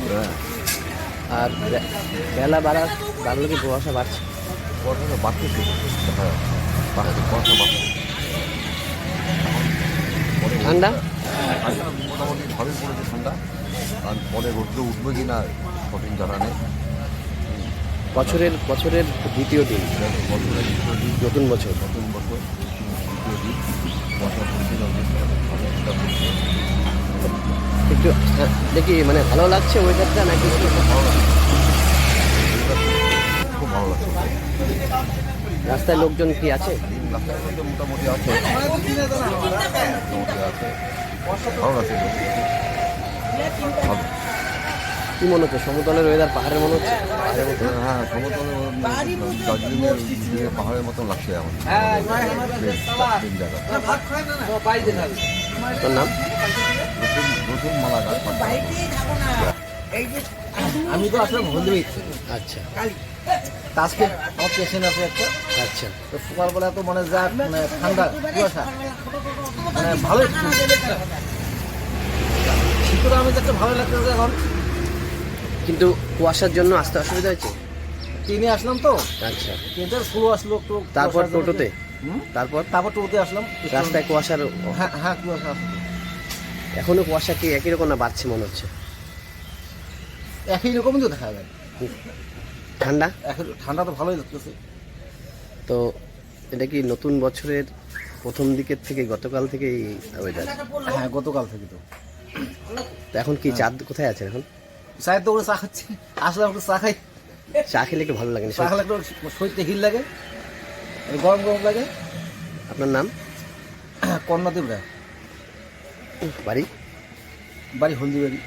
হ্যাঁ, আর বেলা বাড়লো কি কুয়াশা বাড়ছে? কুয়াশাটা বাড়তেছে, দেখা যাচ্ছে কুয়াশা বাড়ছে। পরে ঠান্ডা? ঠান্ডা মোটামুটি ভালোই পড়েছে ঠান্ডা, আর পরে রোদ্র উঠবে কি না সঠিক জানা নেই। বছরের দ্বিতীয় দিন, বছরের দ্বিতীয় দিন, নতুন বছর। নতুন বছর দ্বিতীয় দিন কুয়াশা পড়ছিল, ভালো ঠান্ডা পড়ছে। একটু দেখি মানে ভালো লাগছে ওয়েদারটা নাকি? ভালো লাগছে, খুব ভালো লাগছে। রাস্তায় লোকজন কি আছে? রাস্তার মধ্যে মোটামুটি আছে, মোটামুটি আছে, ভালো লাগছে। ভালো। কি মনে হচ্ছে? সমতলের ওয়েদার পাহাড়ের মনে হচ্ছে? পাহাড়ের মতো? হ্যাঁ, সমতলে দার্জিলিংয়ের দিকে পাহাড়ের মতন লাগছে এখন। তিন জায়গা তোর নাম? নতুন নতুন মালাঘাট। আমি তো আসলে হলদিবাড়ি। আচ্ছা আজকে আমার পেশেন্ট আছে একটা, আচ্ছা। তো সকালবেলা তো মানে যা মানে ঠান্ডা কুয়াশা, মানে ভালোই শীতটা আমি দেখতে ভালো লাগতেছে এখন। কিন্তু কুয়াশার জন্য আসতে অসুবিধা হয়েছে? ট্রেনে আসলাম তো, আচ্ছা। ট্রেনটা স্লো আসলো একটু। তারপর কুয়াশার জন্য টোটোতে? হুম? তারপর তারপর টোটোতে আসলাম। রাস্তায় কুয়াশার? হ্যাঁ হ্যাঁ, কুয়াশা আসলো। এখনো কুয়াশা কি একই রকম না বাড়ছে মনে হচ্ছে? একই রকমই তো দেখা যায়। ঠান্ডা? এখন ঠান্ডা তো ভালোই লাগতেছে। তো এটা কি নতুন বছরের প্রথম দিকের থেকে গতকাল থেকে ওয়েদার? হ্যাঁ, গতকাল থেকে তো। তো এখন কি চাঁদ কোথায় আছে এখন? চায়ের দোকানে চা খাচ্ছি, আসলাম একটু চা খাই। চা খেলে একটু ভালো লাগে না? চা খেলে একটু শরীরটা হিল লাগে, গরম গরম লাগে। আপনার নাম? কর্ণাদেব রায়, বাড়ি? বাড়ি হলদিবাড়ি।